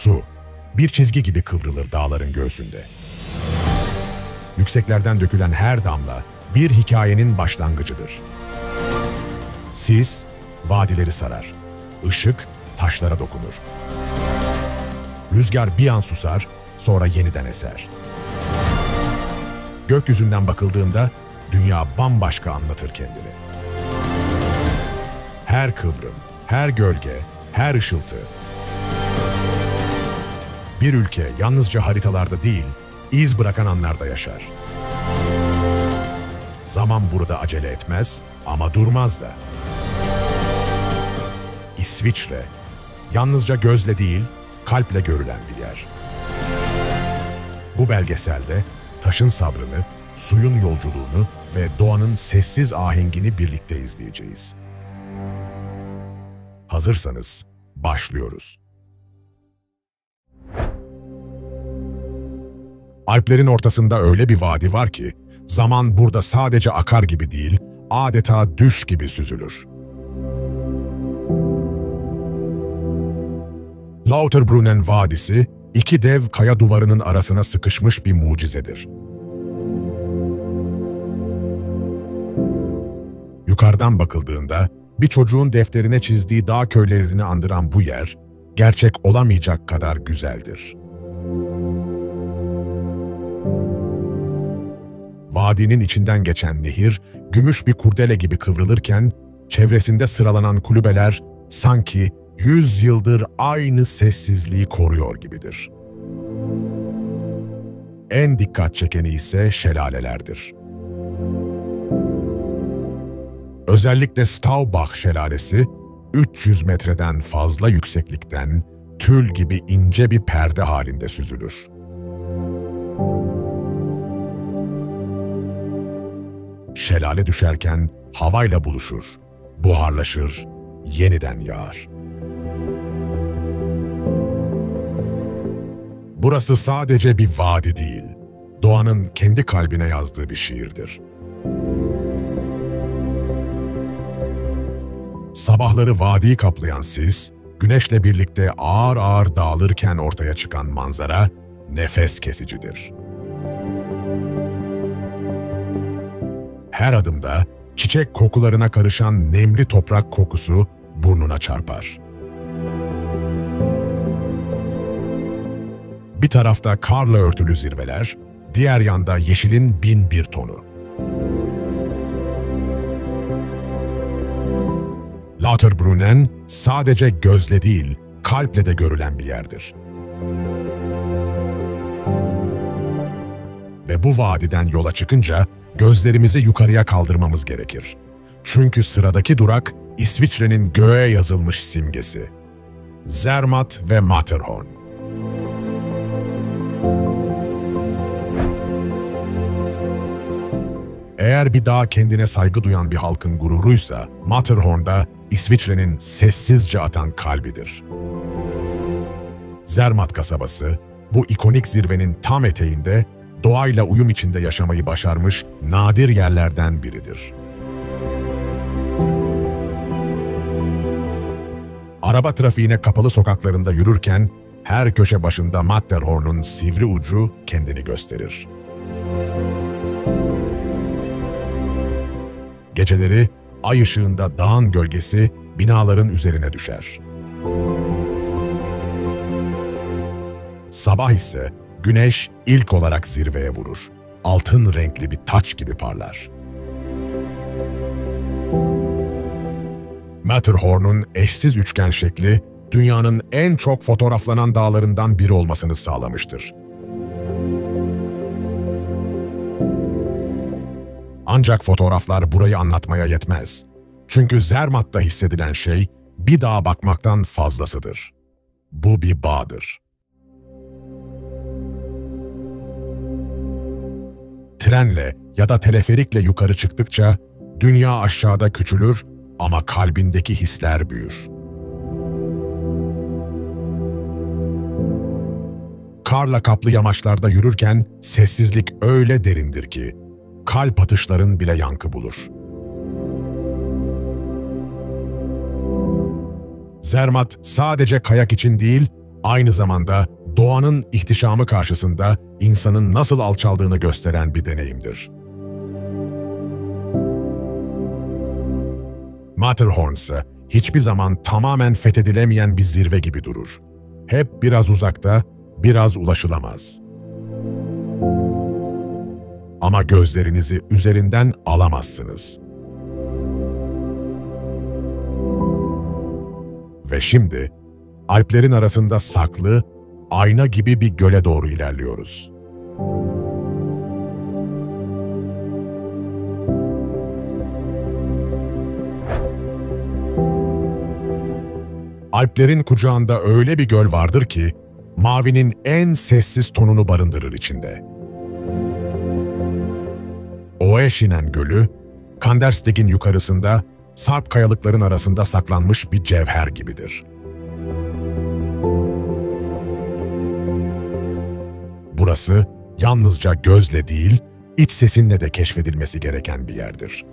Su, bir çizgi gibi kıvrılır dağların göğsünde. Yükseklerden dökülen her damla bir hikayenin başlangıcıdır. Sis, vadileri sarar. Işık, taşlara dokunur. Rüzgar bir an susar, sonra yeniden eser. Gökyüzünden bakıldığında dünya bambaşka anlatır kendini. Her kıvrım, her gölge, her ışıltı. Bir ülke yalnızca haritalarda değil, iz bırakan anlarda yaşar. Zaman burada acele etmez ama durmaz da. İsviçre, yalnızca gözle değil, kalple görülen bir yer. Bu belgeselde taşın sabrını, suyun yolculuğunu ve doğanın sessiz ahengini birlikte izleyeceğiz. Hazırsanız başlıyoruz. Alplerin ortasında öyle bir vadi var ki, zaman burada sadece akar gibi değil, adeta düş gibi süzülür. Lauterbrunnen Vadisi, iki dev kaya duvarının arasına sıkışmış bir mucizedir. Yukarıdan bakıldığında, bir çocuğun defterine çizdiği dağ köylerini andıran bu yer, gerçek olamayacak kadar güzeldir. Vadinin içinden geçen nehir, gümüş bir kurdele gibi kıvrılırken, çevresinde sıralanan kulübeler sanki 100 yıldır aynı sessizliği koruyor gibidir. En dikkat çekeni ise şelalelerdir. Özellikle Staubach Şelalesi, 300 metreden fazla yükseklikten tül gibi ince bir perde halinde süzülür. Şelale düşerken havayla buluşur, buharlaşır, yeniden yağar. Burası sadece bir vadi değil, doğanın kendi kalbine yazdığı bir şiirdir. Sabahları vadiyi kaplayan sis, güneşle birlikte ağır ağır dağılırken ortaya çıkan manzara nefes kesicidir. Her adımda çiçek kokularına karışan nemli toprak kokusu burnuna çarpar. Bir tarafta karla örtülü zirveler, diğer yanda yeşilin bin bir tonu. Lauterbrunnen sadece gözle değil, kalple de görülen bir yerdir. Ve bu vadiden yola çıkınca gözlerimizi yukarıya kaldırmamız gerekir. Çünkü sıradaki durak İsviçre'nin göğe yazılmış simgesi. Zermatt ve Matterhorn. Eğer bir dağ kendine saygı duyan bir halkın gururuysa, Matterhorn da İsviçre'nin sessizce atan kalbidir. Zermatt kasabası, bu ikonik zirvenin tam eteğinde doğayla uyum içinde yaşamayı başarmış nadir yerlerden biridir. Araba trafiğine kapalı sokaklarında yürürken her köşe başında Matterhorn'un sivri ucu kendini gösterir. Geceleri ay ışığında dağın gölgesi binaların üzerine düşer. Sabah ise güneş ilk olarak zirveye vurur. Altın renkli bir taç gibi parlar. Matterhorn'un eşsiz üçgen şekli, dünyanın en çok fotoğraflanan dağlarından biri olmasını sağlamıştır. Ancak fotoğraflar burayı anlatmaya yetmez. Çünkü Zermatt'ta hissedilen şey bir dağa bakmaktan fazlasıdır. Bu bir bağdır. Trenle ya da teleferikle yukarı çıktıkça dünya aşağıda küçülür ama kalbindeki hisler büyür. Karla kaplı yamaçlarda yürürken sessizlik öyle derindir ki kalp atışların bile yankı bulur. Zermatt sadece kayak için değil, Aynı zamanda doğanın ihtişamı karşısında insanın nasıl alçaldığını gösteren bir deneyimdir. Matterhorn ise hiçbir zaman tamamen fethedilemeyen bir zirve gibi durur. Hep biraz uzakta, biraz ulaşılamaz. Ama gözlerinizi üzerinden alamazsınız. Ve şimdi Alplerin arasında saklı, ayna gibi bir göle doğru ilerliyoruz. Alplerin kucağında öyle bir göl vardır ki, mavinin en sessiz tonunu barındırır içinde. Oeschinen Gölü, Kandersteg'in yukarısında, sarp kayalıkların arasında saklanmış bir cevher gibidir. Burası, yalnızca gözle değil, iç sesinle de keşfedilmesi gereken bir yerdir.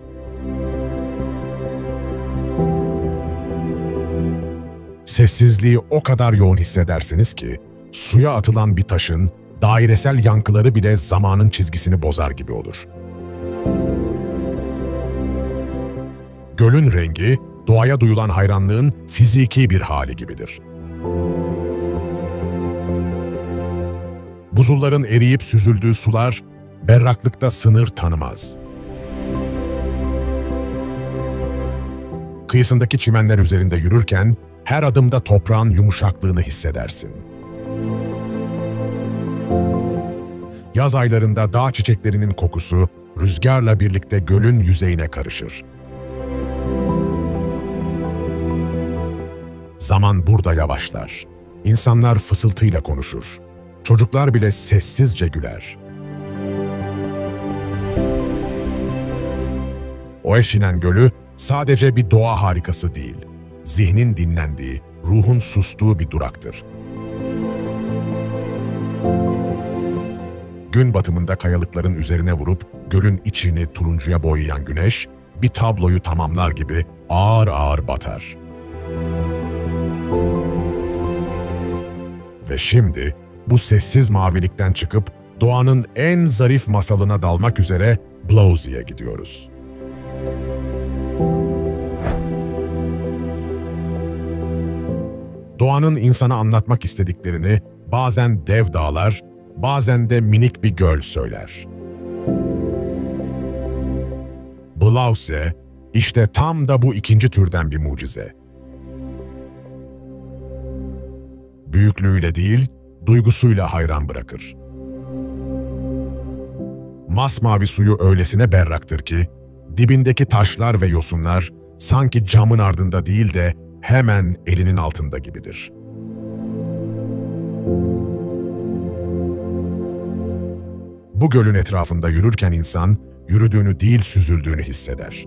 Sessizliği o kadar yoğun hissedersiniz ki, suya atılan bir taşın dairesel yankıları bile zamanın çizgisini bozar gibi olur. Gölün rengi, doğaya duyulan hayranlığın fiziki bir hali gibidir. Buzulların eriyip süzüldüğü sular, berraklıkta sınır tanımaz. Kıyısındaki çimenler üzerinde yürürken, her adımda toprağın yumuşaklığını hissedersin. Yaz aylarında dağ çiçeklerinin kokusu, rüzgarla birlikte gölün yüzeyine karışır. Zaman burada yavaşlar. İnsanlar fısıltıyla konuşur. Çocuklar bile sessizce güler. Oeschinen Gölü sadece bir doğa harikası değil, zihnin dinlendiği, ruhun sustuğu bir duraktır. Gün batımında kayalıkların üzerine vurup gölün içini turuncuya boyayan güneş, bir tabloyu tamamlar gibi ağır ağır batar. Ve şimdi bu sessiz mavilikten çıkıp doğanın en zarif masalına dalmak üzere Blausee'ye gidiyoruz. Doğanın insana anlatmak istediklerini bazen dev dağlar, bazen de minik bir göl söyler. Blausee, işte tam da bu ikinci türden bir mucize. Büyüklüğüyle değil, duygusuyla hayran bırakır. Masmavi suyu öylesine berraktır ki, dibindeki taşlar ve yosunlar sanki camın ardında değil de hemen elinin altında gibidir. Bu gölün etrafında yürürken insan, yürüdüğünü değil süzüldüğünü hisseder.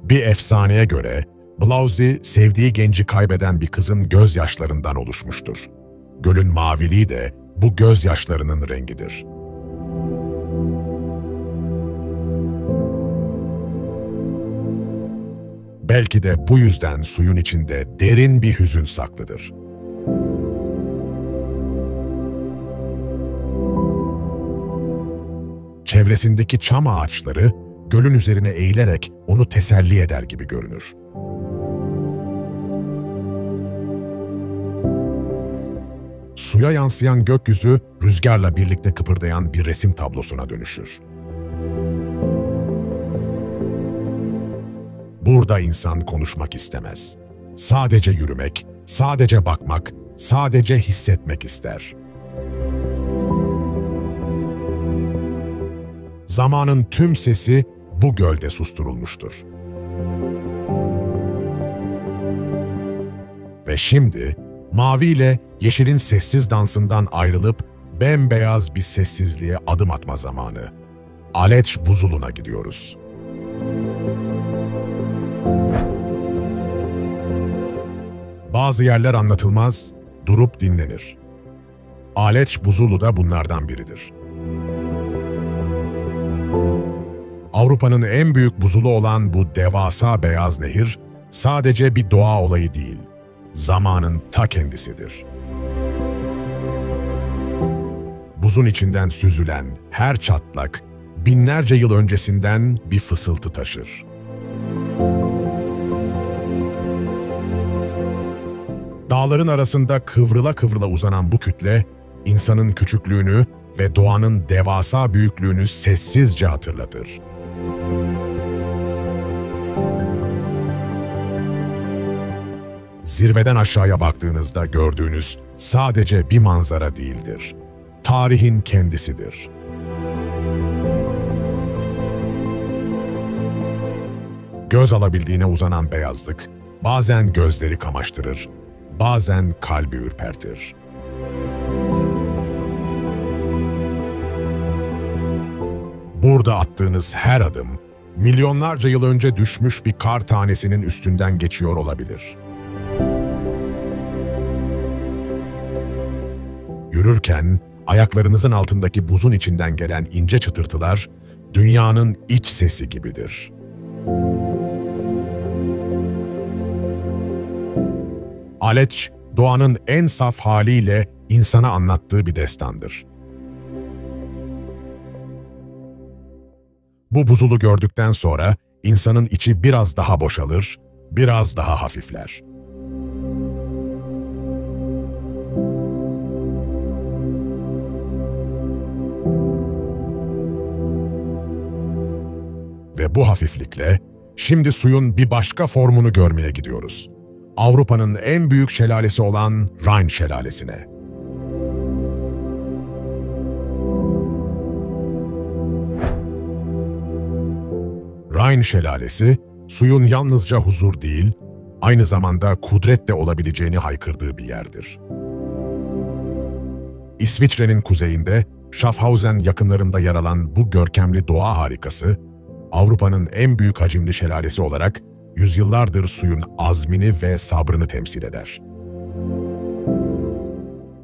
Bir efsaneye göre, Blausee, sevdiği genci kaybeden bir kızın gözyaşlarından oluşmuştur. Gölün maviliği de bu gözyaşlarının rengidir. Belki de bu yüzden suyun içinde derin bir hüzün saklıdır. Çevresindeki çam ağaçları, gölün üzerine eğilerek onu teselli eder gibi görünür. Suya yansıyan gökyüzü, rüzgarla birlikte kıpırdayan bir resim tablosuna dönüşür. Burada insan konuşmak istemez. Sadece yürümek, sadece bakmak, sadece hissetmek ister. Zamanın tüm sesi bu gölde susturulmuştur. Ve şimdi, mavi ile yeşilin sessiz dansından ayrılıp bembeyaz bir sessizliğe adım atma zamanı. Aleç buzuluna gidiyoruz. Bazı yerler anlatılmaz, durup dinlenir. Aleç buzulu da bunlardan biridir. Avrupa'nın en büyük buzulu olan bu devasa beyaz nehir, sadece bir doğa olayı değil, zamanın ta kendisidir. Buzun içinden süzülen her çatlak, binlerce yıl öncesinden bir fısıltı taşır. Dağların arasında kıvrıla kıvrıla uzanan bu kütle, insanın küçüklüğünü ve doğanın devasa büyüklüğünü sessizce hatırlatır. Zirveden aşağıya baktığınızda gördüğünüz sadece bir manzara değildir. Tarihin kendisidir. Göz alabildiğine uzanan beyazlık, bazen gözleri kamaştırır, bazen kalbi ürpertir. Burada attığınız her adım, milyonlarca yıl önce düşmüş bir kar tanesinin üstünden geçiyor olabilir. Yürürken, ayaklarınızın altındaki buzun içinden gelen ince çıtırtılar, dünyanın iç sesi gibidir. Aletş, doğanın en saf haliyle insana anlattığı bir destandır. Bu buzulu gördükten sonra insanın içi biraz daha boşalır, biraz daha hafifler. Ve bu hafiflikle şimdi suyun bir başka formunu görmeye gidiyoruz. Avrupa'nın en büyük şelalesi olan Rhine Şelalesi'ne. Rhine Şelalesi, suyun yalnızca huzur değil, aynı zamanda kudret de olabileceğini haykırdığı bir yerdir. İsviçre'nin kuzeyinde, Schaffhausen yakınlarında yer alan bu görkemli doğa harikası, Avrupa'nın en büyük hacimli şelalesi olarak yüzyıllardır suyun azmini ve sabrını temsil eder.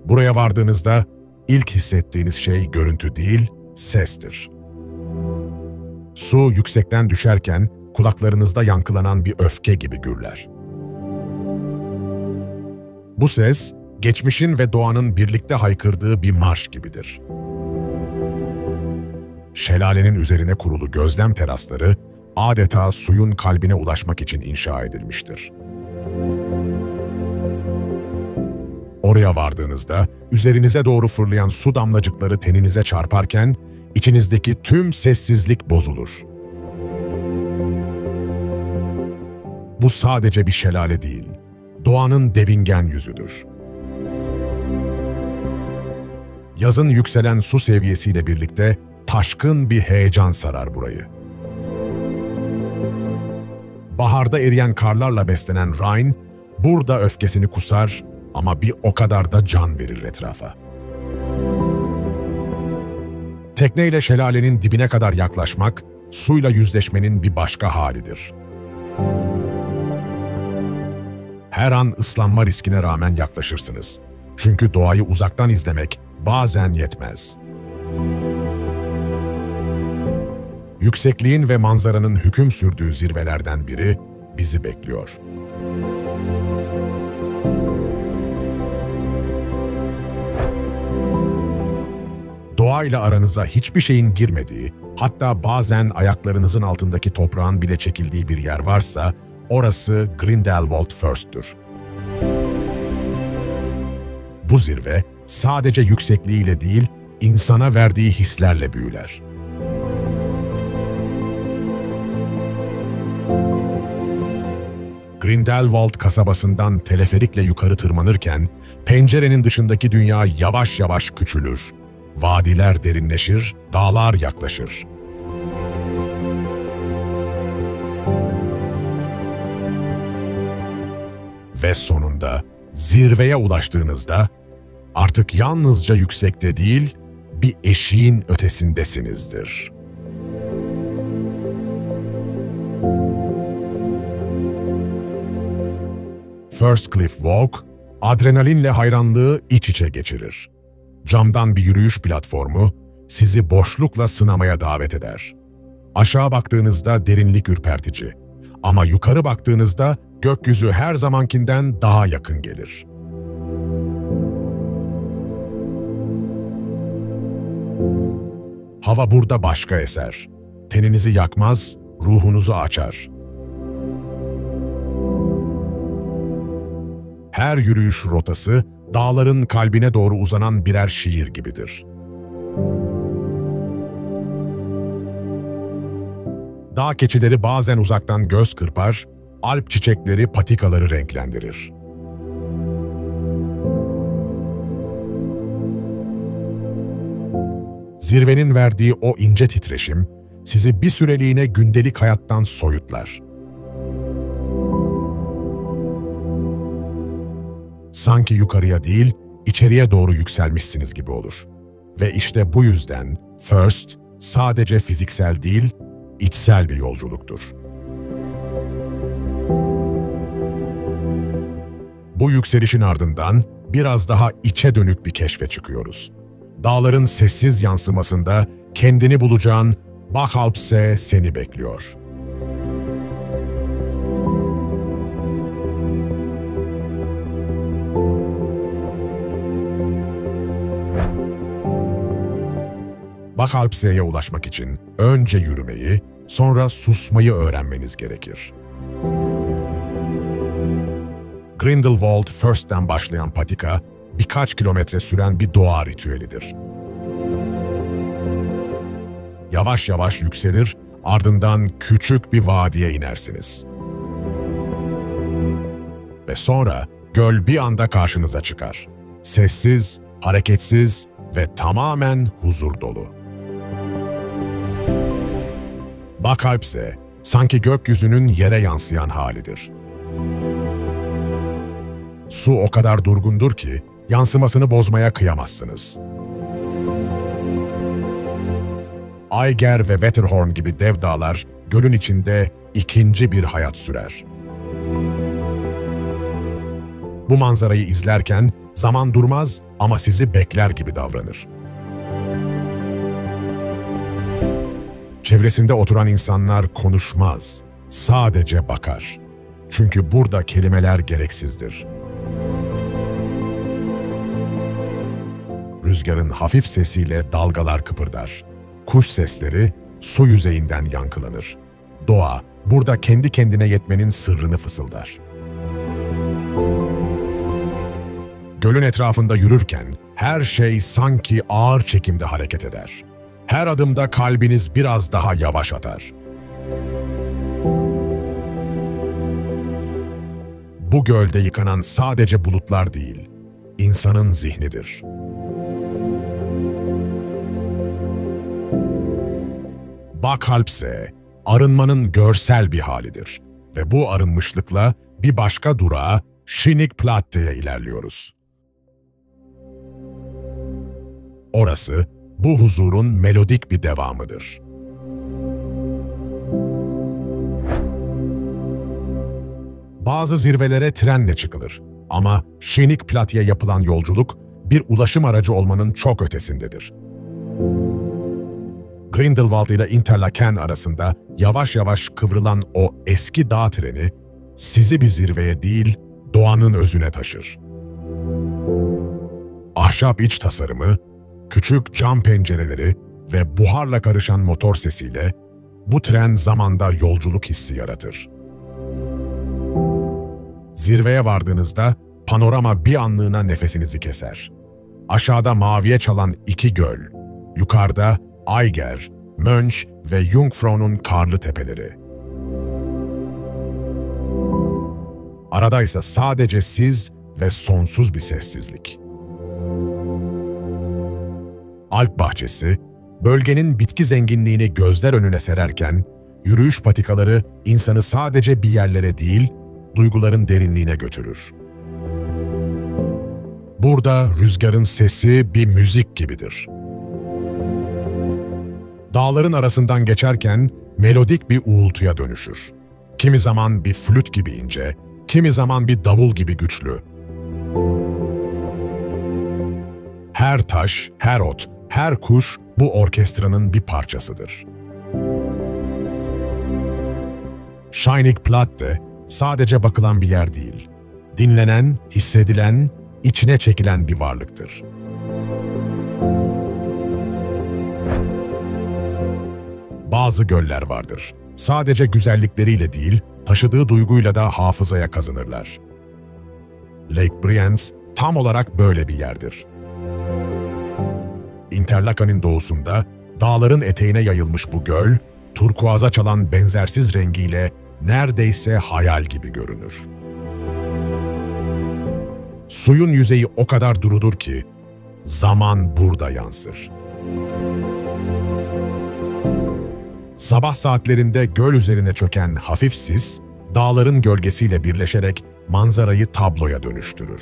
Buraya vardığınızda ilk hissettiğiniz şey görüntü değil, sestir. Su yüksekten düşerken kulaklarınızda yankılanan bir öfke gibi gürler. Bu ses, geçmişin ve doğanın birlikte haykırdığı bir marş gibidir. Şelalenin üzerine kurulu gözlem terasları, adeta suyun kalbine ulaşmak için inşa edilmiştir. Oraya vardığınızda, üzerinize doğru fırlayan su damlacıkları teninize çarparken, içinizdeki tüm sessizlik bozulur. Bu sadece bir şelale değil, doğanın devingen yüzüdür. Yazın yükselen su seviyesiyle birlikte taşkın bir heyecan sarar burayı. Baharda eriyen karlarla beslenen Rhine, burada öfkesini kusar ama bir o kadar da can verir etrafa. Tekneyle şelalenin dibine kadar yaklaşmak, suyla yüzleşmenin bir başka halidir. Her an ıslanma riskine rağmen yaklaşırsınız. Çünkü doğayı uzaktan izlemek bazen yetmez. Yüksekliğin ve manzaranın hüküm sürdüğü zirvelerden biri bizi bekliyor. Doğayla aranıza hiçbir şeyin girmediği, hatta bazen ayaklarınızın altındaki toprağın bile çekildiği bir yer varsa, orası Grindelwald First'tür. Bu zirve sadece yüksekliğiyle değil, insana verdiği hislerle büyüler. Grindelwald kasabasından teleferikle yukarı tırmanırken, pencerenin dışındaki dünya yavaş yavaş küçülür. Vadiler derinleşir, dağlar yaklaşır. Ve sonunda zirveye ulaştığınızda artık yalnızca yüksekte değil, bir eşiğin ötesindesinizdir. First Cliff Walk, adrenalinle hayranlığı iç içe geçirir. Camdan bir yürüyüş platformu sizi boşlukla sınamaya davet eder. Aşağı baktığınızda derinlik ürpertici ama yukarı baktığınızda gökyüzü her zamankinden daha yakın gelir. Hava burada başka eser. Teninizi yakmaz, ruhunuzu açar. Her yürüyüş rotası, dağların kalbine doğru uzanan birer şiir gibidir. Dağ keçileri bazen uzaktan göz kırpar, alp çiçekleri patikaları renklendirir. Zirvenin verdiği o ince titreşim, sizi bir süreliğine gündelik hayattan soyutlar. Sanki yukarıya değil, içeriye doğru yükselmişsiniz gibi olur. Ve işte bu yüzden First sadece fiziksel değil, içsel bir yolculuktur. Bu yükselişin ardından biraz daha içe dönük bir keşfe çıkıyoruz. Dağların sessiz yansımasında kendini bulacağın Bachalpsee seni bekliyor. Bachalpsee'ye ulaşmak için önce yürümeyi, sonra susmayı öğrenmeniz gerekir. Grindelwald First'ten başlayan patika, birkaç kilometre süren bir doğa ritüelidir. Yavaş yavaş yükselir, ardından küçük bir vadiye inersiniz. Ve sonra göl bir anda karşınıza çıkar. Sessiz, hareketsiz ve tamamen huzur dolu. Bachalpsee, sanki gökyüzünün yere yansıyan halidir. Su o kadar durgundur ki, yansımasını bozmaya kıyamazsınız. Eiger ve Wetterhorn gibi dev dağlar, gölün içinde ikinci bir hayat sürer. Bu manzarayı izlerken, zaman durmaz ama sizi bekler gibi davranır. Çevresinde oturan insanlar konuşmaz, sadece bakar. Çünkü burada kelimeler gereksizdir. Rüzgarın hafif sesiyle dalgalar kıpırdar. Kuş sesleri su yüzeyinden yankılanır. Doğa, burada kendi kendine yetmenin sırrını fısıldar. Gölün etrafında yürürken her şey sanki ağır çekimde hareket eder. Her adımda kalbiniz biraz daha yavaş atar. Bu gölde yıkanan sadece bulutlar değil, insanın zihnidir. Bachalpsee, arınmanın görsel bir halidir ve bu arınmışlıkla bir başka durağa Schönig-Platte'ye ilerliyoruz. Orası, bu huzurun melodik bir devamıdır. Bazı zirvelere trenle çıkılır ama Schönig-Platte'ye yapılan yolculuk bir ulaşım aracı olmanın çok ötesindedir. Grindelwald ile Interlaken arasında yavaş yavaş kıvrılan o eski dağ treni sizi bir zirveye değil, doğanın özüne taşır. Ahşap iç tasarımı, küçük cam pencereleri ve buharla karışan motor sesiyle bu tren zamanda yolculuk hissi yaratır. Zirveye vardığınızda panorama bir anlığına nefesinizi keser. Aşağıda maviye çalan iki göl, yukarıda Eiger, Mönch ve Jungfrau'nun karlı tepeleri. Arada ise sadece siz ve sonsuz bir sessizlik. Alp bahçesi, bölgenin bitki zenginliğini gözler önüne sererken, yürüyüş patikaları insanı sadece bir yerlere değil, duyguların derinliğine götürür. Burada rüzgarın sesi bir müzik gibidir. Dağların arasından geçerken melodik bir uğultuya dönüşür. Kimi zaman bir flüt gibi ince, kimi zaman bir davul gibi güçlü. Her taş, her ot, her kuş bu orkestranın bir parçasıdır. Schönig-Platte, sadece bakılan bir yer değil, dinlenen, hissedilen, içine çekilen bir varlıktır. Bazı göller vardır. Sadece güzellikleriyle değil, taşıdığı duyguyla da hafızaya kazınırlar. Lake Brienz tam olarak böyle bir yerdir. Interlaken'in doğusunda, dağların eteğine yayılmış bu göl, turkuaza çalan benzersiz rengiyle neredeyse hayal gibi görünür. Suyun yüzeyi o kadar durudur ki, zaman burada yansır. Sabah saatlerinde göl üzerine çöken hafif sis, dağların gölgesiyle birleşerek manzarayı tabloya dönüştürür.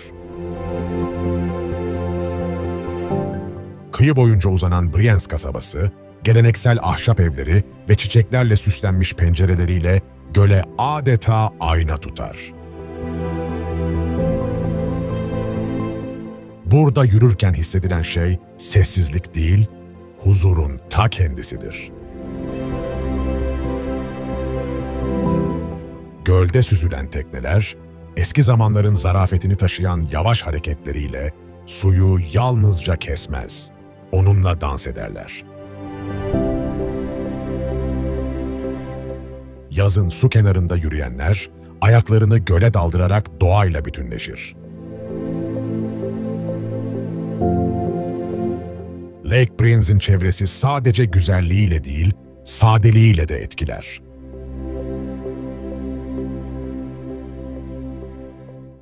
Kıyı boyunca uzanan Brienz kasabası, geleneksel ahşap evleri ve çiçeklerle süslenmiş pencereleriyle göle adeta ayna tutar. Burada yürürken hissedilen şey sessizlik değil, huzurun ta kendisidir. Gölde süzülen tekneler, eski zamanların zarafetini taşıyan yavaş hareketleriyle suyu yalnızca kesmez, onunla dans ederler. Yazın su kenarında yürüyenler, ayaklarını göle daldırarak doğayla bütünleşir. Lake Brienz'in çevresi sadece güzelliğiyle değil, sadeliğiyle de etkiler.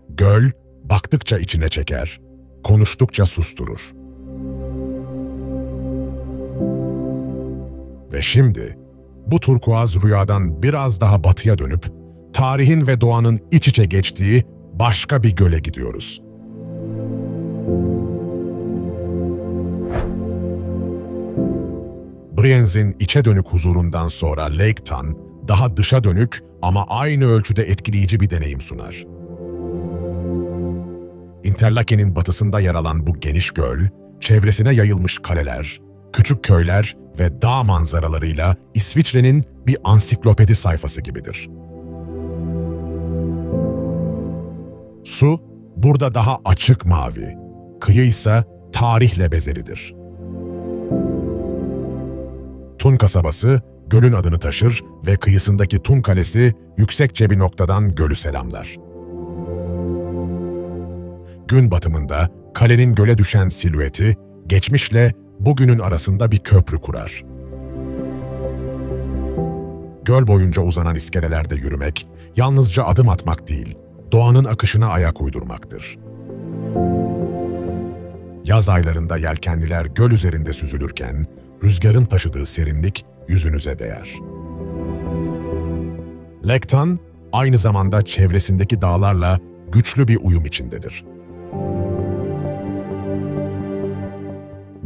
Göl, baktıkça içine çeker, konuştukça susturur. Ve şimdi, bu turkuaz rüyadan biraz daha batıya dönüp, tarihin ve doğanın iç içe geçtiği başka bir göle gidiyoruz. Brienz'in içe dönük huzurundan sonra Lake Tan, daha dışa dönük ama aynı ölçüde etkileyici bir deneyim sunar. Interlaken'in batısında yer alan bu geniş göl, çevresine yayılmış kaleler, küçük köyler ve dağ manzaralarıyla İsviçre'nin bir ansiklopedi sayfası gibidir. Su, burada daha açık mavi, kıyı ise tarihle bezelidir. Thun kasabası, gölün adını taşır ve kıyısındaki Thun Kalesi yüksekçe bir noktadan gölü selamlar. Gün batımında kalenin göle düşen silüeti, geçmişle bugünün arasında bir köprü kurar. Göl boyunca uzanan iskelelerde yürümek, yalnızca adım atmak değil, doğanın akışına ayak uydurmaktır. Yaz aylarında yelkenliler göl üzerinde süzülürken, rüzgarın taşıdığı serinlik yüzünüze değer. Lake Tan, aynı zamanda çevresindeki dağlarla güçlü bir uyum içindedir.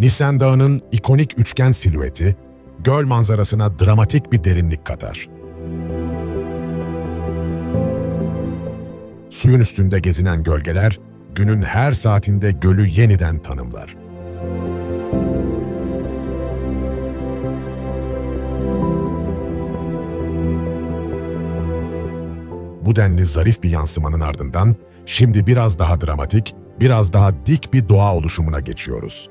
Nissen Dağı'nın ikonik üçgen silüeti, göl manzarasına dramatik bir derinlik katar. Suyun üstünde gezinen gölgeler, günün her saatinde gölü yeniden tanımlar. Bu denli zarif bir yansımanın ardından, şimdi biraz daha dramatik, biraz daha dik bir doğa oluşumuna geçiyoruz.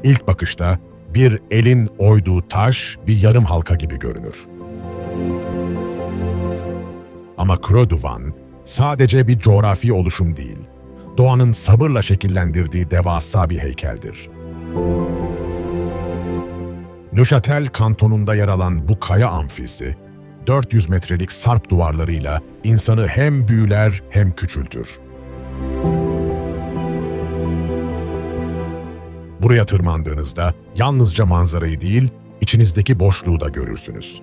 İlk bakışta bir elin oyduğu taş bir yarım halka gibi görünür. Ama Creux du Van sadece bir coğrafi oluşum değil, doğanın sabırla şekillendirdiği devasa bir heykeldir. Neuchâtel kantonunda yer alan bu kaya amfisi, 400 metrelik sarp duvarlarıyla insanı hem büyüler hem küçültür. Buraya tırmandığınızda yalnızca manzarayı değil, içinizdeki boşluğu da görürsünüz.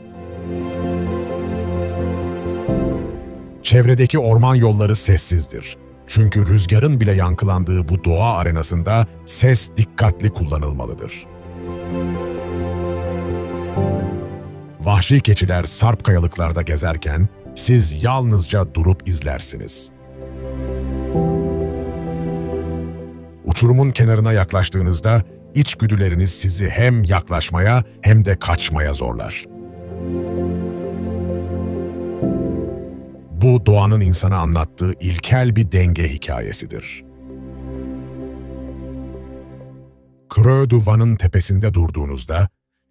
Çevredeki orman yolları sessizdir. Çünkü rüzgarın bile yankılandığı bu doğa arenasında ses dikkatli kullanılmalıdır. Vahşi keçiler sarp kayalıklarda gezerken siz yalnızca durup izlersiniz. Uçurumun kenarına yaklaştığınızda içgüdüleriniz sizi hem yaklaşmaya hem de kaçmaya zorlar. Bu doğanın insana anlattığı ilkel bir denge hikayesidir. Creux du Van'ın tepesinde durduğunuzda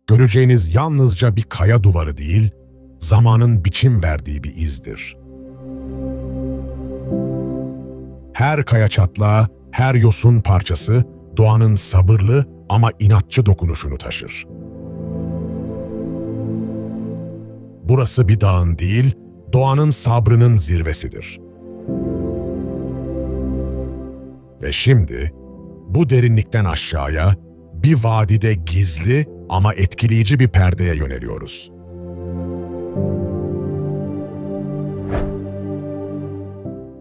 göreceğiniz yalnızca bir kaya duvarı değil, zamanın biçim verdiği bir izdir. Her kaya çatlağı, her yosun parçası doğanın sabırlı ama inatçı dokunuşunu taşır. Burası bir dağın değil, doğanın sabrının zirvesidir. Ve şimdi bu derinlikten aşağıya bir vadide gizli ama etkileyici bir perdeye yöneliyoruz.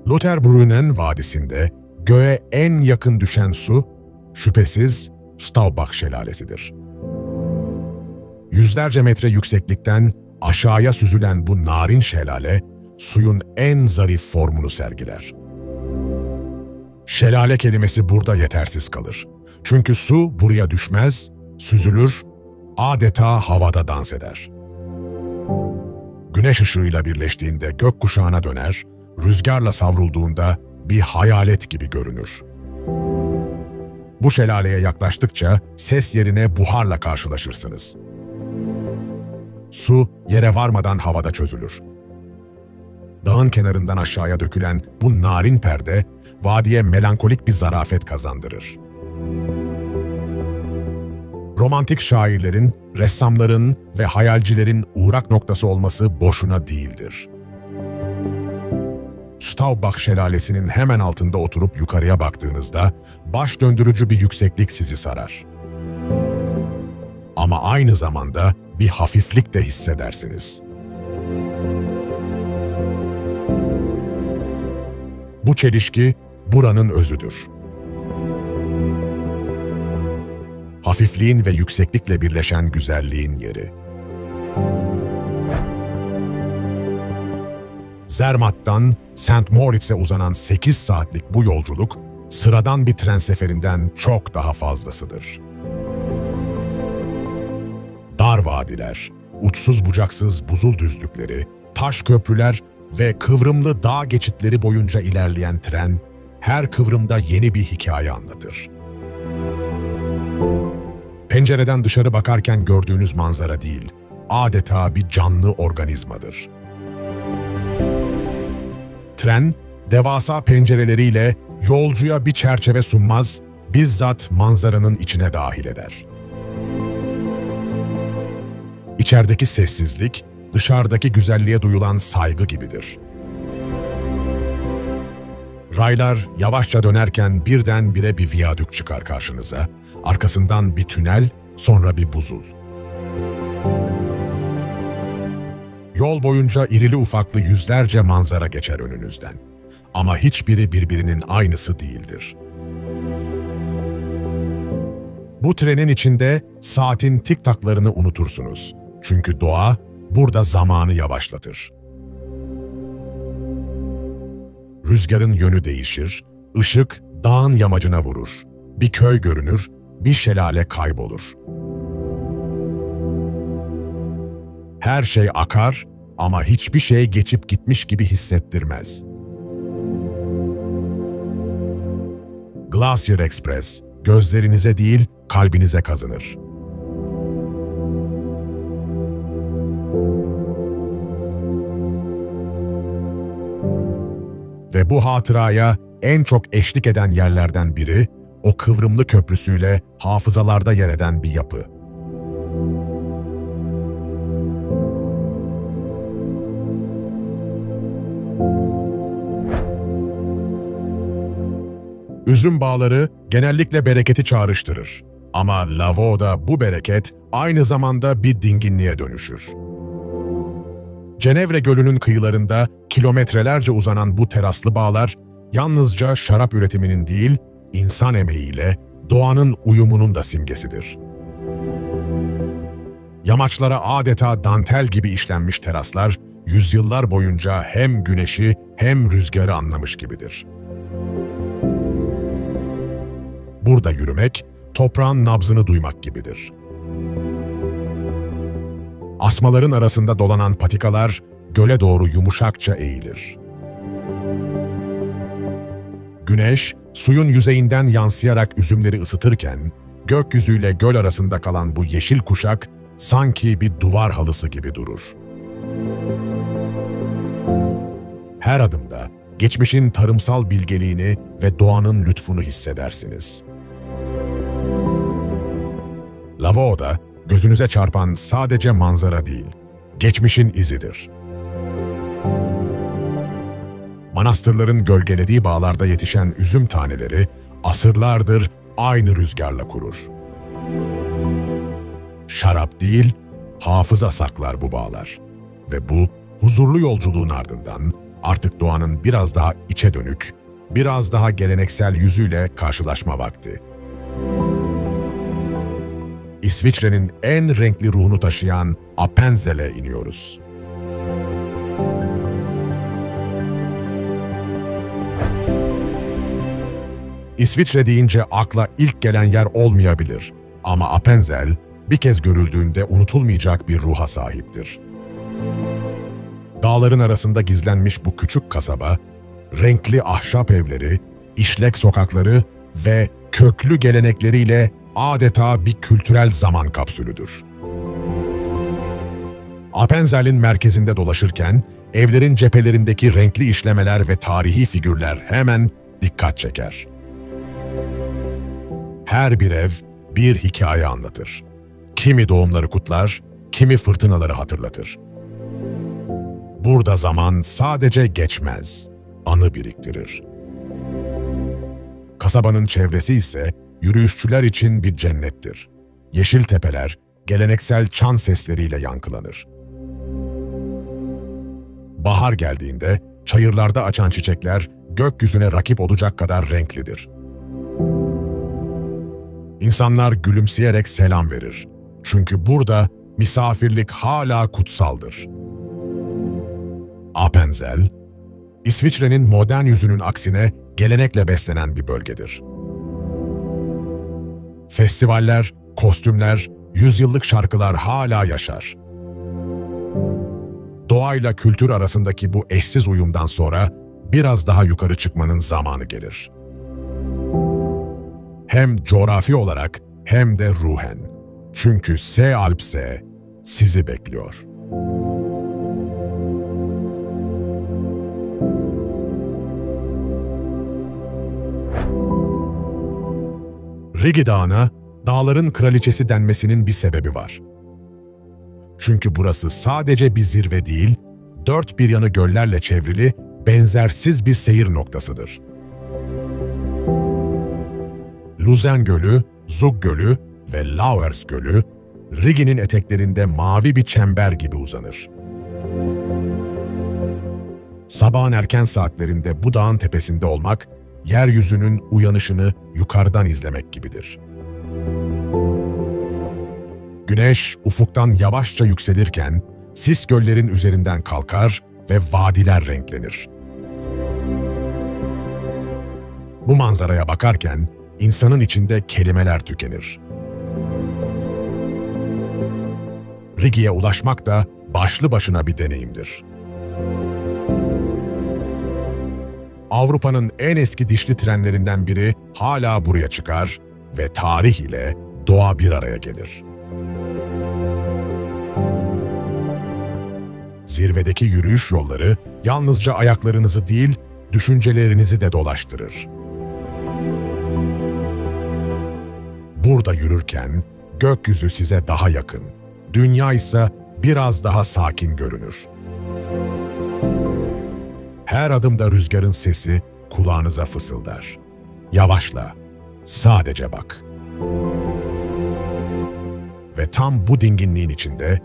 Lauterbrunnen Vadisi'nde göğe en yakın düşen su, şüphesiz Staubach Şelalesi'dir. Yüzlerce metre yükseklikten aşağıya süzülen bu narin şelale, suyun en zarif formunu sergiler. Şelale kelimesi burada yetersiz kalır. Çünkü su buraya düşmez, süzülür, adeta havada dans eder. Güneş ışığıyla birleştiğinde gökkuşağına döner, rüzgarla savrulduğunda bir hayalet gibi görünür. Bu şelaleye yaklaştıkça ses yerine buharla karşılaşırsınız. Su yere varmadan havada çözülür. Dağın kenarından aşağıya dökülen bu narin perde, vadiye melankolik bir zarafet kazandırır. Romantik şairlerin, ressamların ve hayalcilerin uğrak noktası olması boşuna değildir. Staubach Şelalesi'nin hemen altında oturup yukarıya baktığınızda baş döndürücü bir yükseklik sizi sarar. Ama aynı zamanda bir hafiflik de hissedersiniz. Bu çelişki buranın özüdür. Hafifliğin ve yükseklikle birleşen güzelliğin yeri. Zermatt'tan St. Moritz'e uzanan 8 saatlik bu yolculuk, sıradan bir tren seferinden çok daha fazlasıdır. Dar vadiler, uçsuz bucaksız buzul düzlükleri, taş köprüler ve kıvrımlı dağ geçitleri boyunca ilerleyen tren, her kıvrımda yeni bir hikaye anlatır. Pencereden dışarı bakarken gördüğünüz manzara değil, adeta bir canlı organizmadır. Tren, devasa pencereleriyle yolcuya bir çerçeve sunmaz, bizzat manzaranın içine dahil eder. İçerideki sessizlik, dışarıdaki güzelliğe duyulan saygı gibidir. Raylar yavaşça dönerken birdenbire bir viyadük çıkar karşınıza, arkasından bir tünel, sonra bir buzul. Yol boyunca irili ufaklı yüzlerce manzara geçer önünüzden. Ama hiçbiri birbirinin aynısı değildir. Bu trenin içinde saatin tik-taklarını unutursunuz. Çünkü doğa burada zamanı yavaşlatır. Rüzgarın yönü değişir, ışık dağın yamacına vurur. Bir köy görünür, bir şelale kaybolur. Her şey akar ama hiçbir şey geçip gitmiş gibi hissettirmez. Glacier Express, gözlerinize değil, kalbinize kazınır. Ve bu hatıraya en çok eşlik eden yerlerden biri, o kıvrımlı köprüsüyle hafızalarda yer eden bir yapı. Üzüm bağları genellikle bereketi çağrıştırır. Ama Lavau'da bu bereket aynı zamanda bir dinginliğe dönüşür. Cenevre Gölü'nün kıyılarında kilometrelerce uzanan bu teraslı bağlar, yalnızca şarap üretiminin değil, insan emeğiyle doğanın uyumunun da simgesidir. Yamaçlara adeta dantel gibi işlenmiş teraslar, yüzyıllar boyunca hem güneşi hem rüzgarı anlamış gibidir. Burada yürümek, toprağın nabzını duymak gibidir. Asmaların arasında dolanan patikalar, göle doğru yumuşakça eğilir. Güneş, suyun yüzeyinden yansıyarak üzümleri ısıtırken, gökyüzüyle göl arasında kalan bu yeşil kuşak, sanki bir duvar halısı gibi durur. Her adımda, geçmişin tarımsal bilgeliğini ve doğanın lütfunu hissedersiniz. Lavao'da gözünüze çarpan sadece manzara değil, geçmişin izidir. Manastırların gölgelediği bağlarda yetişen üzüm taneleri asırlardır aynı rüzgarla kurur. Şarap değil, hafıza saklar bu bağlar. Ve bu huzurlu yolculuğun ardından artık doğanın biraz daha içe dönük, biraz daha geleneksel yüzüyle karşılaşma vakti. İsviçre'nin en renkli ruhunu taşıyan Appenzel'e iniyoruz. İsviçre deyince akla ilk gelen yer olmayabilir ama Appenzel bir kez görüldüğünde unutulmayacak bir ruha sahiptir. Dağların arasında gizlenmiş bu küçük kasaba, renkli ahşap evleri, işlek sokakları ve köklü gelenekleriyle adeta bir kültürel zaman kapsülüdür. Appenzel'in merkezinde dolaşırken, evlerin cephelerindeki renkli işlemeler ve tarihi figürler hemen dikkat çeker. Her bir ev bir hikaye anlatır. Kimi doğumları kutlar, kimi fırtınaları hatırlatır. Burada zaman sadece geçmez, anı biriktirir. Kasabanın çevresi ise yürüyüşçüler için bir cennettir. Yeşil tepeler, geleneksel çan sesleriyle yankılanır. Bahar geldiğinde çayırlarda açan çiçekler gökyüzüne rakip olacak kadar renklidir. İnsanlar gülümseyerek selam verir. Çünkü burada misafirlik hala kutsaldır. Appenzel, İsviçre'nin modern yüzünün aksine gelenekle beslenen bir bölgedir. Festivaller, kostümler, yüzyıllık şarkılar hala yaşar. Doğayla kültür arasındaki bu eşsiz uyumdan sonra biraz daha yukarı çıkmanın zamanı gelir. Hem coğrafi olarak hem de ruhen. Çünkü S-Alps'e sizi bekliyor. Rigi Dağı'na dağların kraliçesi denmesinin bir sebebi var. Çünkü burası sadece bir zirve değil, dört bir yanı göllerle çevrili, benzersiz bir seyir noktasıdır. Luzern Gölü, Zug Gölü ve Lauwers Gölü, Rigi'nin eteklerinde mavi bir çember gibi uzanır. Sabahın erken saatlerinde bu dağın tepesinde olmak, yeryüzünün uyanışını yukarıdan izlemek gibidir. Güneş ufuktan yavaşça yükselirken, sis göllerin üzerinden kalkar ve vadiler renklenir. Bu manzaraya bakarken, insanın içinde kelimeler tükenir. Rigi'ye ulaşmak da başlı başına bir deneyimdir. Avrupa'nın en eski dişli trenlerinden biri hala buraya çıkar ve tarih ile doğa bir araya gelir. Zirvedeki yürüyüş yolları yalnızca ayaklarınızı değil, düşüncelerinizi de dolaştırır. Burada yürürken gökyüzü size daha yakın, dünya ise biraz daha sakin görünür. Her adımda rüzgarın sesi kulağınıza fısıldar. Yavaşla, sadece bak. Ve tam bu dinginliğin içinde,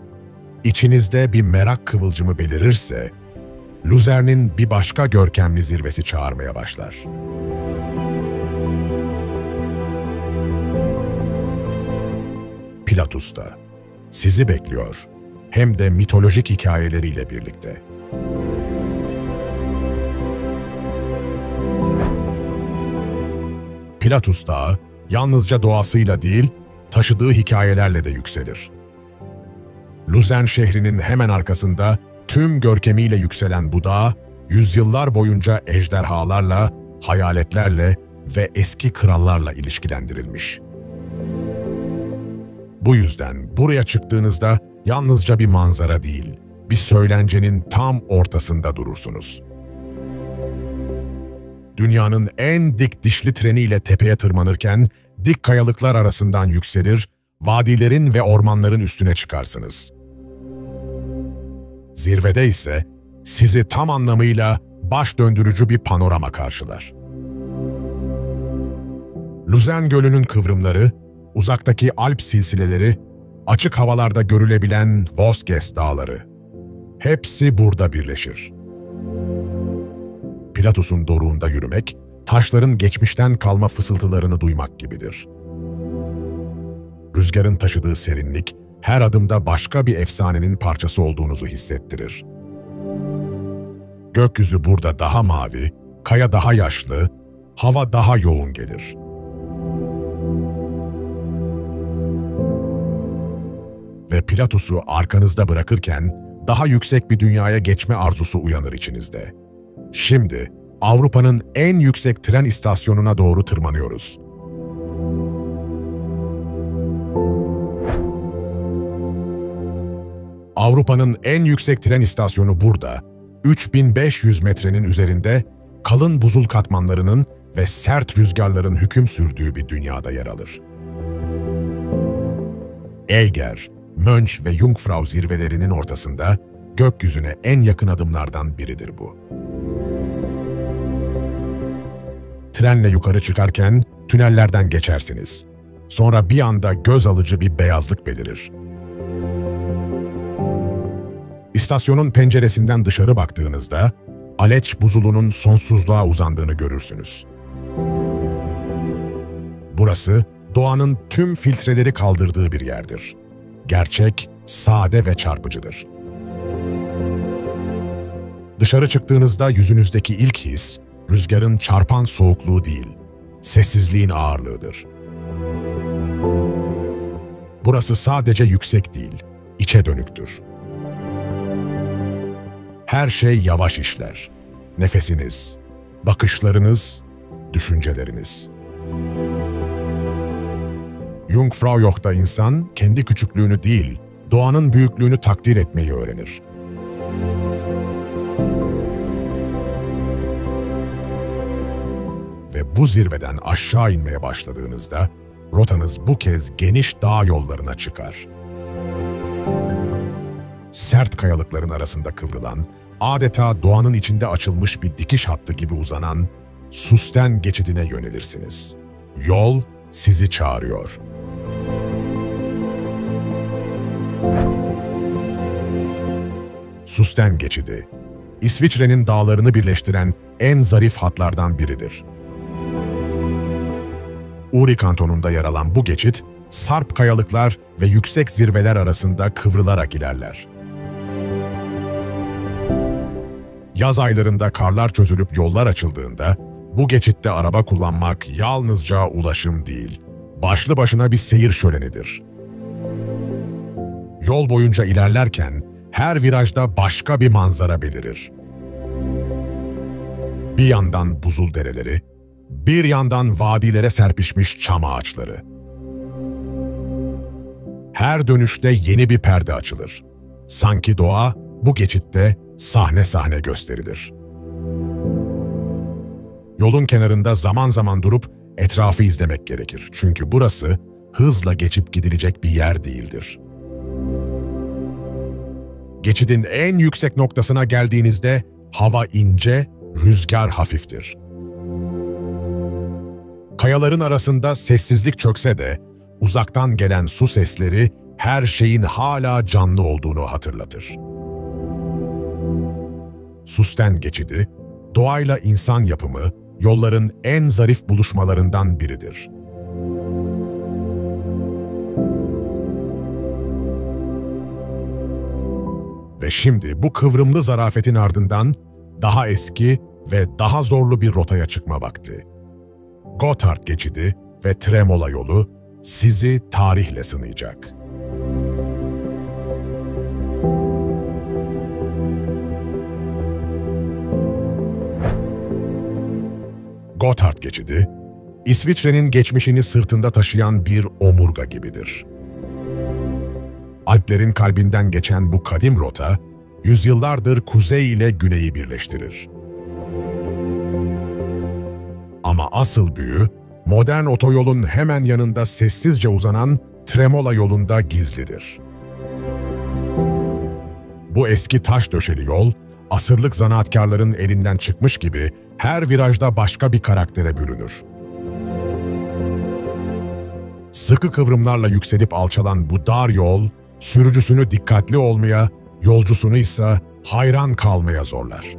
içinizde bir merak kıvılcımı belirirse, Luzern'in bir başka görkemli zirvesi çağırmaya başlar. Pilatus'ta sizi bekliyor, hem de mitolojik hikayeleriyle birlikte. Pilatus Dağı, Yalnızca doğasıyla değil, taşıdığı hikayelerle de yükselir. Luzern şehrinin hemen arkasında tüm görkemiyle yükselen bu dağ, yüzyıllar boyunca ejderhalarla, hayaletlerle ve eski krallarla ilişkilendirilmiş. Bu yüzden buraya çıktığınızda yalnızca bir manzara değil, bir söylencenin tam ortasında durursunuz. Dünyanın en dik dişli treniyle tepeye tırmanırken, dik kayalıklar arasından yükselir, vadilerin ve ormanların üstüne çıkarsınız. Zirvede ise sizi tam anlamıyla baş döndürücü bir panorama karşılar. Luzern Gölü'nün kıvrımları, uzaktaki Alp silsileleri, açık havalarda görülebilen Vosges Dağları. Hepsi burada birleşir. Pilatus'un doruğunda yürümek, taşların geçmişten kalma fısıltılarını duymak gibidir. Rüzgarın taşıdığı serinlik, her adımda başka bir efsanenin parçası olduğunuzu hissettirir. Gökyüzü burada daha mavi, kaya daha yaşlı, hava daha yoğun gelir. Ve Pilatus'u arkanızda bırakırken daha yüksek bir dünyaya geçme arzusu uyanır içinizde. Şimdi Avrupa'nın en yüksek tren istasyonuna doğru tırmanıyoruz. Avrupa'nın en yüksek tren istasyonu burada, 3500 metrenin üzerinde kalın buzul katmanlarının ve sert rüzgarların hüküm sürdüğü bir dünyada yer alır. Eiger, Mönch ve Jungfrau zirvelerinin ortasında gökyüzüne en yakın adımlardan biridir bu. Trenle yukarı çıkarken tünellerden geçersiniz. Sonra bir anda göz alıcı bir beyazlık belirir. İstasyonun penceresinden dışarı baktığınızda Aleç buzulunun sonsuzluğa uzandığını görürsünüz. Burası doğanın tüm filtreleri kaldırdığı bir yerdir. Gerçek, sade ve çarpıcıdır. Dışarı çıktığınızda yüzünüzdeki ilk his, rüzgarın çarpan soğukluğu değil, sessizliğin ağırlığıdır. Burası sadece yüksek değil, içe dönüktür. Her şey yavaş işler. Nefesiniz, bakışlarınız, düşünceleriniz. Jungfraujoch'ta insan kendi küçüklüğünü değil, doğanın büyüklüğünü takdir etmeyi öğrenir. Ve bu zirveden aşağı inmeye başladığınızda, rotanız bu kez geniş dağ yollarına çıkar. Sert kayalıkların arasında kıvrılan, adeta doğanın içinde açılmış bir dikiş hattı gibi uzanan Susten geçidine yönelirsiniz. Yol sizi çağırıyor. Susten geçidi, İsviçre'nin dağlarını birleştiren en zarif hatlardan biridir. Uri kantonunda yer alan bu geçit, sarp kayalıklar ve yüksek zirveler arasında kıvrılarak ilerler. Yaz aylarında karlar çözülüp yollar açıldığında, bu geçitte araba kullanmak yalnızca ulaşım değil, başlı başına bir seyir şölenidir. Yol boyunca ilerlerken her virajda başka bir manzara belirir. Bir yandan buzul dereleri, bir yandan vadilere serpişmiş çam ağaçları. Her dönüşte yeni bir perde açılır. Sanki doğa bu geçitte sahne sahne gösterilir. Yolun kenarında zaman zaman durup etrafı izlemek gerekir. Çünkü burası hızla geçip gidilecek bir yer değildir. Geçidin en yüksek noktasına geldiğinizde hava ince, rüzgar hafiftir. Kayaların arasında sessizlik çökse de uzaktan gelen su sesleri her şeyin hala canlı olduğunu hatırlatır. Susten geçidi, doğayla insan yapımı, yolların en zarif buluşmalarından biridir. Ve şimdi bu kıvrımlı zarafetin ardından daha eski ve daha zorlu bir rotaya çıkma vakti. Gotthard geçidi, ve Tremola yolu sizi tarihle sınayacak. Gotthard Geçidi, İsviçre'nin geçmişini sırtında taşıyan bir omurga gibidir. Alplerin kalbinden geçen bu kadim rota, yüzyıllardır kuzey ile güneyi birleştirir. Ama asıl büyü, modern otoyolun hemen yanında sessizce uzanan Tremola yolunda gizlidir. Bu eski taş döşeli yol, asırlık zanaatkarların elinden çıkmış gibi her virajda başka bir karaktere bürünür. Sıkı kıvrımlarla yükselip alçalan bu dar yol, sürücüsünü dikkatli olmaya, yolcusunu ise hayran kalmaya zorlar.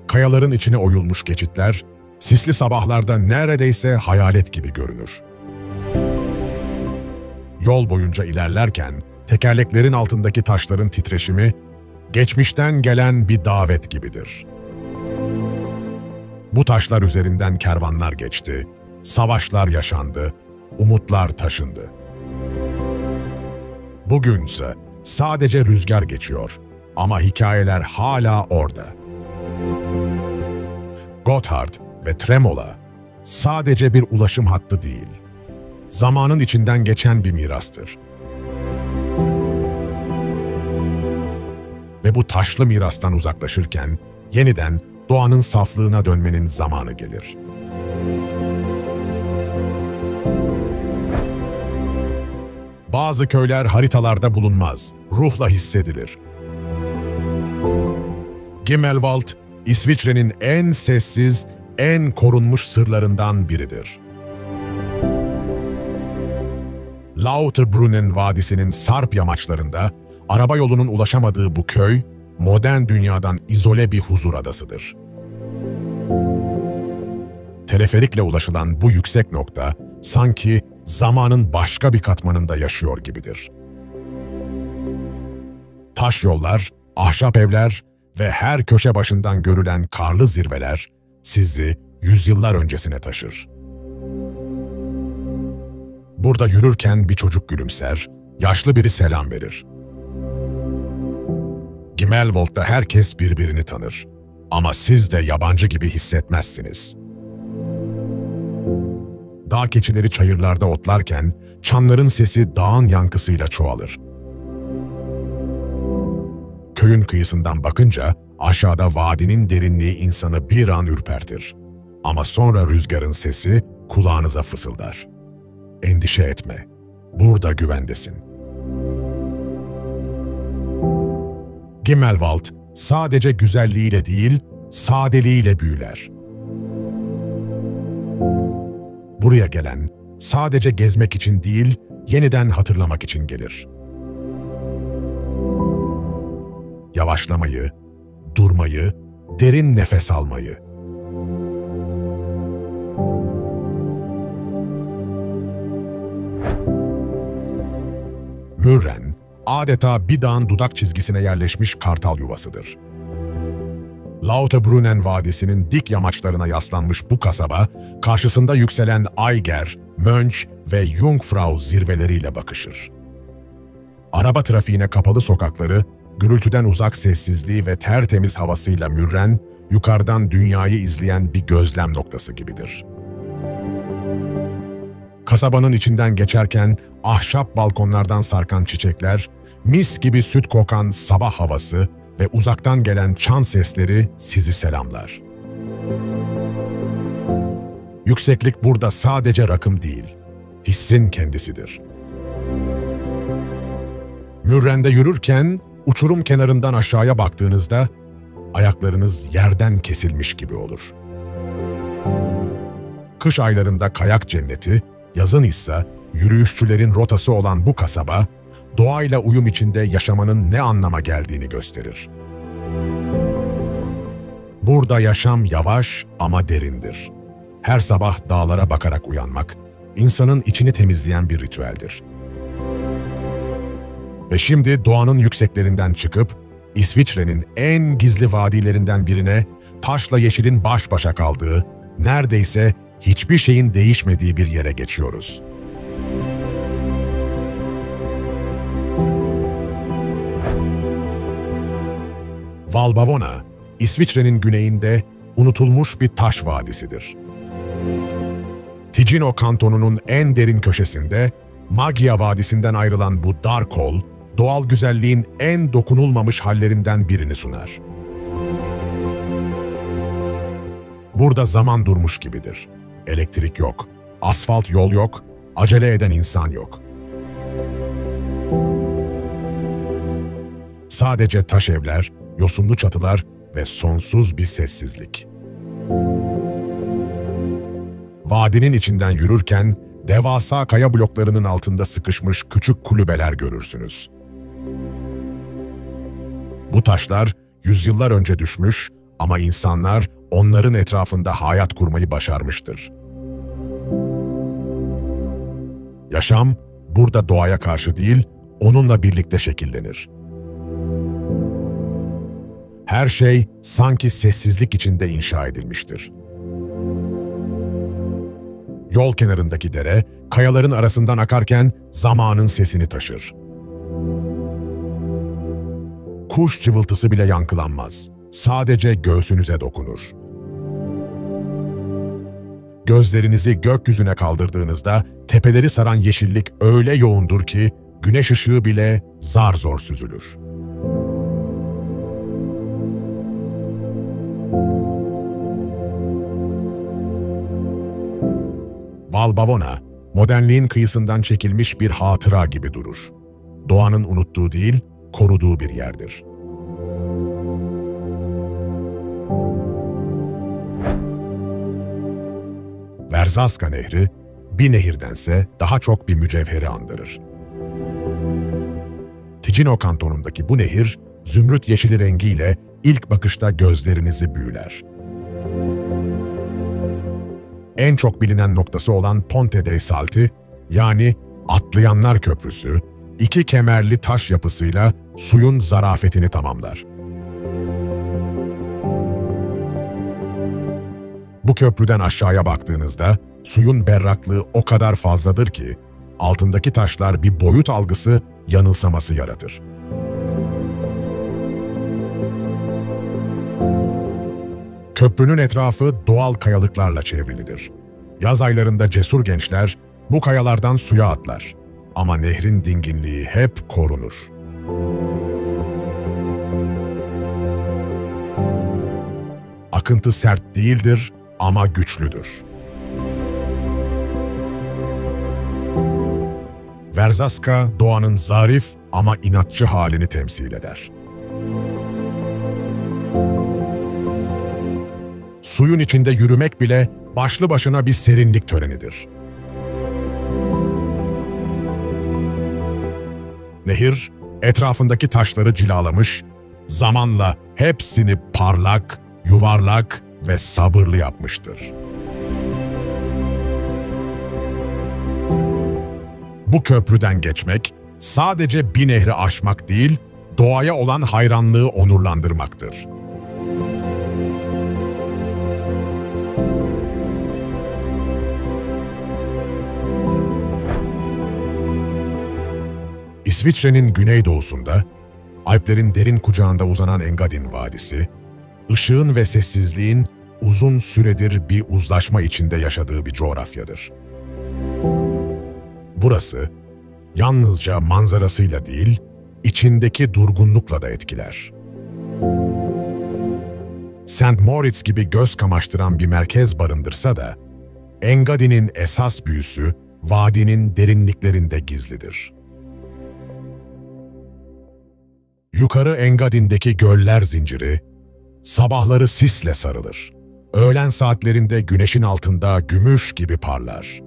Kayaların içine oyulmuş geçitler, sisli sabahlarda neredeyse hayalet gibi görünür. Yol boyunca ilerlerken, tekerleklerin altındaki taşların titreşimi, geçmişten gelen bir davet gibidir. Bu taşlar üzerinden kervanlar geçti, savaşlar yaşandı, umutlar taşındı. Bugünse sadece rüzgar geçiyor ama hikayeler hala orada. Gotthard ve Tremola sadece bir ulaşım hattı değil, zamanın içinden geçen bir mirastır. Ve bu taşlı mirastan uzaklaşırken yeniden doğanın saflığına dönmenin zamanı gelir. Bazı köyler haritalarda bulunmaz, ruhla hissedilir. Gimmelwald, İsviçre'nin en sessiz, en korunmuş sırlarından biridir. Lauterbrunnen Vadisi'nin sarp yamaçlarında, araba yolunun ulaşamadığı bu köy, modern dünyadan izole bir huzur adasıdır. Teleferikle ulaşılan bu yüksek nokta, sanki zamanın başka bir katmanında yaşıyor gibidir. Taş yollar, ahşap evler ve her köşe başından görülen karlı zirveler sizi yüzyıllar öncesine taşır. Burada yürürken bir çocuk gülümser, yaşlı biri selam verir. Gimmelwald'da herkes birbirini tanır ama siz de yabancı gibi hissetmezsiniz. Dağ keçileri çayırlarda otlarken çanların sesi dağın yankısıyla çoğalır. Köyün kıyısından bakınca aşağıda vadinin derinliği insanı bir an ürpertir. Ama sonra rüzgarın sesi kulağınıza fısıldar. Endişe etme, burada güvendesin. Gimmelwald sadece güzelliğiyle değil, sadeliğiyle büyüler. Buraya gelen sadece gezmek için değil, yeniden hatırlamak için gelir. Yavaşlamayı, durmayı, derin nefes almayı. Mürren, adeta bir dağın dudak çizgisine yerleşmiş kartal yuvasıdır. Lauterbrunnen Vadisi'nin dik yamaçlarına yaslanmış bu kasaba, karşısında yükselen Eiger, Mönch ve Jungfrau zirveleriyle bakışır. Araba trafiğine kapalı sokakları, gürültüden uzak sessizliği ve tertemiz havasıyla Mürren, yukarıdan dünyayı izleyen bir gözlem noktası gibidir. Kasabanın içinden geçerken ahşap balkonlardan sarkan çiçekler, mis gibi süt kokan sabah havası ve uzaktan gelen çan sesleri sizi selamlar. Yükseklik burada sadece rakım değil, hissin kendisidir. Mürren'de yürürken, uçurum kenarından aşağıya baktığınızda, ayaklarınız yerden kesilmiş gibi olur. Kış aylarında kayak cenneti, yazın ise yürüyüşçülerin rotası olan bu kasaba, doğayla uyum içinde yaşamanın ne anlama geldiğini gösterir. Burada yaşam yavaş ama derindir. Her sabah dağlara bakarak uyanmak, insanın içini temizleyen bir ritüeldir. Ve şimdi doğanın yükseklerinden çıkıp, İsviçre'nin en gizli vadilerinden birine taşla yeşilin baş başa kaldığı, neredeyse hiçbir şeyin değişmediği bir yere geçiyoruz. Valbavona, İsviçre'nin güneyinde unutulmuş bir taş vadisidir. Ticino kantonunun en derin köşesinde, Maggia Vadisi'nden ayrılan bu dar kol, doğal güzelliğin en dokunulmamış hallerinden birini sunar. Burada zaman durmuş gibidir. Elektrik yok, asfalt yol yok, acele eden insan yok. Sadece taş evler, yosunlu çatılar ve sonsuz bir sessizlik. Vadinin içinden yürürken devasa kaya bloklarının altında sıkışmış küçük kulübeler görürsünüz. Bu taşlar yüzyıllar önce düşmüş ama insanlar onların etrafında hayat kurmayı başarmıştır. Yaşam burada doğaya karşı değil, onunla birlikte şekillenir. Her şey sanki sessizlik içinde inşa edilmiştir. Yol kenarındaki dere, kayaların arasından akarken zamanın sesini taşır. Kuş cıvıltısı bile yankılanmaz. Sadece göğsünüze dokunur. Gözlerinizi gökyüzüne kaldırdığınızda tepeleri saran yeşillik öyle yoğundur ki güneş ışığı bile zar zor süzülür. Valbavona, modernliğin kıyısından çekilmiş bir hatıra gibi durur. Doğanın unuttuğu değil, koruduğu bir yerdir. Verzazka Nehri, bir nehirdense daha çok bir mücevheri andırır. Ticino kantonundaki bu nehir, zümrüt yeşili rengiyle ilk bakışta gözlerinizi büyüler. En çok bilinen noktası olan Ponte dei Salti, yani Atlayanlar Köprüsü, iki kemerli taş yapısıyla suyun zarafetini tamamlar. Bu köprüden aşağıya baktığınızda suyun berraklığı o kadar fazladır ki altındaki taşlar bir boyut algısı yanılsaması yaratır. Köprünün etrafı doğal kayalıklarla çevrilidir. Yaz aylarında cesur gençler bu kayalardan suya atlar. Ama nehrin dinginliği hep korunur. Akıntı sert değildir ama güçlüdür. Verzazka, doğanın zarif ama inatçı halini temsil eder. Suyun içinde yürümek bile başlı başına bir serinlik törenidir. Nehir, etrafındaki taşları cilalamış, zamanla hepsini parlak, yuvarlak ve sabırlı yapmıştır. Bu köprüden geçmek, sadece bir nehri aşmak değil, doğaya olan hayranlığı onurlandırmaktır. İsviçre'nin güneydoğusunda, Alplerin derin kucağında uzanan Engadin Vadisi, ışığın ve sessizliğin uzun süredir bir uzlaşma içinde yaşadığı bir coğrafyadır. Burası, yalnızca manzarasıyla değil, içindeki durgunlukla da etkiler. St. Moritz gibi göz kamaştıran bir merkez barındırsa da, Engadin'in esas büyüsü, vadinin derinliklerinde gizlidir. Yukarı Engadin'deki göller zinciri, sabahları sisle sarılır. Öğlen saatlerinde güneşin altında gümüş gibi parlar.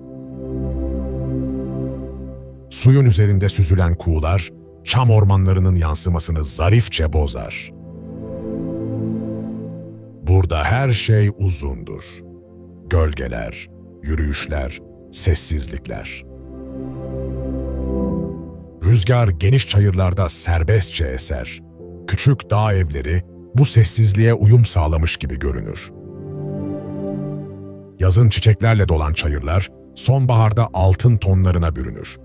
Suyun üzerinde süzülen kuğular, çam ormanlarının yansımasını zarifçe bozar. Burada her şey uzundur. Gölgeler, yürüyüşler, sessizlikler. Rüzgar geniş çayırlarda serbestçe eser. Küçük dağ evleri bu sessizliğe uyum sağlamış gibi görünür. Yazın çiçeklerle dolan çayırlar, sonbaharda altın tonlarına bürünür.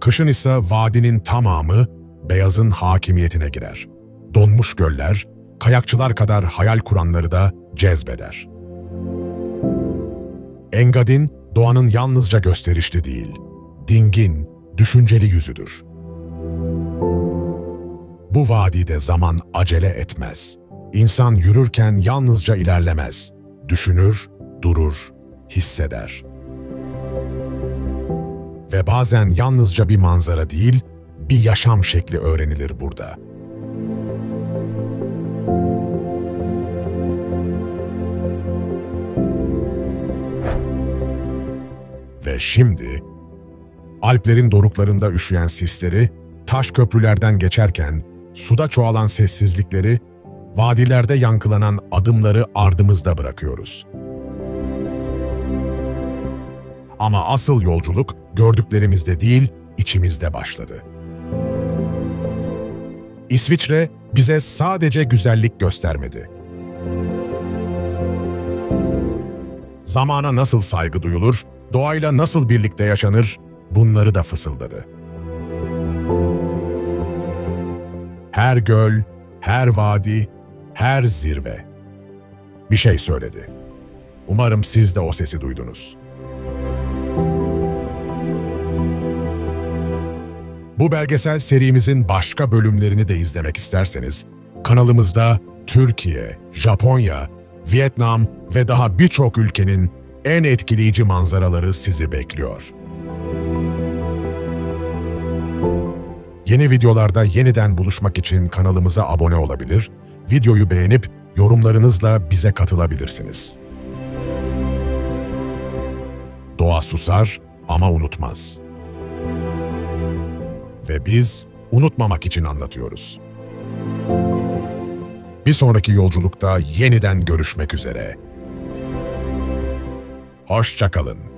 Kışın ise vadinin tamamı beyazın hakimiyetine girer. Donmuş göller, kayakçılar kadar hayal kuranları da cezbeder. Engadin, doğanın yalnızca gösterişli değil, dingin, düşünceli yüzüdür. Bu vadide zaman acele etmez. İnsan yürürken yalnızca ilerlemez, düşünür, durur, hisseder. Ve bazen yalnızca bir manzara değil, bir yaşam şekli öğrenilir burada. Ve şimdi, Alplerin doruklarında üşüyen sisleri, taş köprülerden geçerken suda çoğalan sessizlikleri, vadilerde yankılanan adımları ardımızda bırakıyoruz. Ama asıl yolculuk gördüklerimizde değil, içimizde başladı. İsviçre bize sadece güzellik göstermedi. Zamana nasıl saygı duyulur, doğayla nasıl birlikte yaşanır, bunları da fısıldadı. Her göl, her vadi, her zirve bir şey söyledi. Umarım siz de o sesi duydunuz. Bu belgesel serimizin başka bölümlerini de izlemek isterseniz, kanalımızda Türkiye, Japonya, Vietnam ve daha birçok ülkenin en etkileyici manzaraları sizi bekliyor. Yeni videolarda yeniden buluşmak için kanalımıza abone olabilir, videoyu beğenip yorumlarınızla bize katılabilirsiniz. Doğa susar ama unutmaz. Ve biz unutmamak için anlatıyoruz. Bir sonraki yolculukta yeniden görüşmek üzere. Hoşça kalın.